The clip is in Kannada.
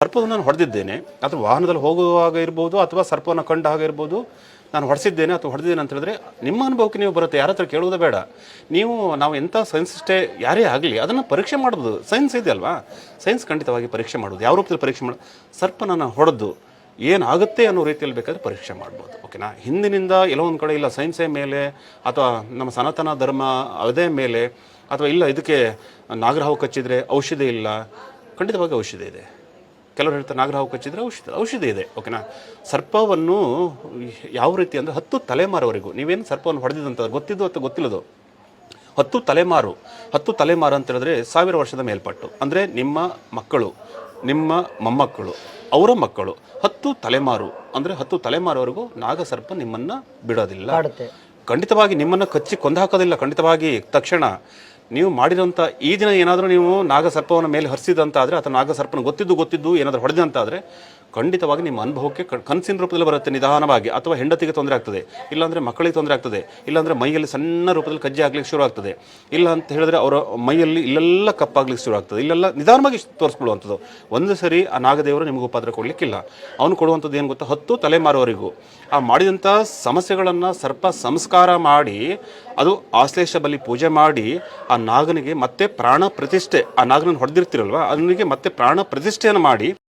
ಸರ್ಪವನ್ನು ನಾನು ಹೊಡೆದಿದ್ದೇನೆ, ಅಥವಾ ವಾಹನದಲ್ಲಿ ಹೋಗುವಾಗ ಇರ್ಬೋದು, ಅಥವಾ ಸರ್ಪವನ್ನು ಕಂಡ ಹಾಗೆ ಇರ್ಬೋದು, ನಾನು ಹೊಡೆಸಿದ್ದೇನೆ ಅಥವಾ ಹೊಡೆದಿದ್ದೇನೆ ಅಂತ ಹೇಳಿದ್ರೆ ನಿಮ್ಮ ಅನುಭವಕ್ಕೆ ನೀವು ಬರುತ್ತೆ. ಯಾರ ಹತ್ರ ಕೇಳುವುದೇ ಬೇಡ. ನಾವು ಎಂಥ ಸೈನ್ಸಿಸ್ಟೇ ಯಾರೇ ಆಗಲಿ ಅದನ್ನು ಪರೀಕ್ಷೆ ಮಾಡೋದು. ಸೈನ್ಸ್ ಇದೆ ಅಲ್ವಾ, ಸೈನ್ಸ್ ಖಂಡಿತವಾಗಿ ಪರೀಕ್ಷೆ ಮಾಡೋದು. ಯಾವ ರೂಪದಲ್ಲಿ ಪರೀಕ್ಷೆ ಮಾಡೋದು? ಸರ್ಪನನ್ನು ಹೊಡೆದು ಏನಾಗುತ್ತೆ ಅನ್ನೋ ರೀತಿಯಲ್ಲಿ ಬೇಕಾದ್ರೆ ಪರೀಕ್ಷೆ ಮಾಡ್ಬೋದು. ಓಕೆನಾ? ಹಿಂದಿನಿಂದ ಎಲ್ಲೋ ಒಂದು ಕಡೆ ಇಲ್ಲ ಸೈನ್ಸೇ ಮೇಲೆ ಅಥವಾ ನಮ್ಮ ಸನಾತನ ಧರ್ಮ ಅದೇ ಮೇಲೆ, ಅಥವಾ ಇಲ್ಲ ಇದಕ್ಕೆ ನಾಗರಹಾವು ಕಚ್ಚಿದರೆ ಔಷಧಿ ಇಲ್ಲ. ಖಂಡಿತವಾಗಿ ಔಷಧಿ ಇದೆ. ಕೆಲವರು ಹೇಳ್ತಾರೆ ನಾಗರಹಾವು ಕಚ್ಚಿದರೆ ಔಷಧಿ ಇದೆ. ಓಕೆನಾ? ಸರ್ಪವನ್ನು ಯಾವ ರೀತಿ ಅಂದರೆ 10 ತಲೆಮಾರವರೆಗೂ ನೀವೇನು ಸರ್ಪವನ್ನು ಹೊಡೆದಿದ್ದಂತ ಗೊತ್ತಿದ್ದು ಅಥವಾ ಗೊತ್ತಿಲ್ಲದು, 10 ತಲೆಮಾರು ಅಂತ ಹೇಳಿದ್ರೆ 1000 ವರ್ಷದ ಮೇಲ್ಪಟ್ಟು, ಅಂದರೆ ನಿಮ್ಮ ಮಕ್ಕಳು, ನಿಮ್ಮ ಮೊಮ್ಮಕ್ಕಳು, ಅವರ ಮಕ್ಕಳು, 10 ತಲೆಮಾರು ಅಂದರೆ 10 ತಲೆಮಾರುವರೆಗೂ ನಾಗಸರ್ಪ ನಿಮ್ಮನ್ನು ಬಿಡೋದಿಲ್ಲ. ಖಂಡಿತವಾಗಿ ನಿಮ್ಮನ್ನು ಕಚ್ಚಿ ಕೊಂದು ಖಂಡಿತವಾಗಿ ತಕ್ಷಣ ನೀವು ಮಾಡಿರೋಂಥ ಈ ದಿನ ಏನಾದರೂ ನೀವು ನಾಗಸರ್ಪವನ್ನು ಮೇಲೆ ಹರಿಸಿದಂತಾದರೆ ಅಥವಾ ನಾಗಸರ್ಪನ ಗೊತ್ತಿದ್ದು ಏನಾದರೂ ಹೊಡೆದಂತಾದರೆ ಖಂಡಿತವಾಗಿ ನಿಮ್ಮ ಅನುಭವಕ್ಕೆ ಕನಸಿನ ರೂಪದಲ್ಲಿ ಬರುತ್ತೆ ನಿಧಾನವಾಗಿ. ಅಥವಾ ಹೆಂಡತಿಗೆ ತೊಂದರೆ ಆಗ್ತದೆ, ಇಲ್ಲಾಂದರೆ ಮಕ್ಕಳಿಗೆ ತೊಂದರೆ ಆಗ್ತದೆ, ಇಲ್ಲಾಂದರೆ ಮೈಯಲ್ಲಿ ಸಣ್ಣ ರೂಪದಲ್ಲಿ ಕಜ್ಜಿ ಆಗ್ಲಿಕ್ಕೆ ಶುರು ಆಗ್ತದೆ, ಇಲ್ಲ ಅಂತ ಹೇಳಿದ್ರೆ ಅವರ ಮೈಯಲ್ಲಿ ಇಲ್ಲೆಲ್ಲ ಕಪ್ಪಾಗ್ಲಿಕ್ಕೆ ಶುರು ಆಗ್ತದೆ. ಇಲ್ಲೆಲ್ಲ ನಿಧಾನವಾಗಿ ತೋರಿಸ್ಕೊಳ್ಳುವಂಥದ್ದು. ಒಂದು ಸರಿ ಆ ನಾಗದೇವರು ನಿಮಗೆ ಉಪದ್ರ ಕೊಡಲಿಕ್ಕಿಲ್ಲ. ಅವನು ಕೊಡುವಂಥದ್ದು ಏನು ಗೊತ್ತಾ, 10 ತಲೆಮಾರುವರೆಗೂ ಆ ಮಾಡಿದಂಥ ಸಮಸ್ಯೆಗಳನ್ನು ಸರ್ಪ ಸಂಸ್ಕಾರ ಮಾಡಿ, ಅದು ಆಶ್ಲೇಷ ಬಲಿ ಪೂಜೆ ಮಾಡಿ ಆ ನಾಗನಿಗೆ ಮತ್ತೆ ಪ್ರಾಣ ಪ್ರತಿಷ್ಠೆ, ಆ ನಾಗನನ್ನು ಹೊಡೆದಿರ್ತಿರಲ್ವ ಅವನಿಗೆ ಮತ್ತೆ ಪ್ರಾಣ ಪ್ರತಿಷ್ಠೆಯನ್ನು ಮಾಡಿ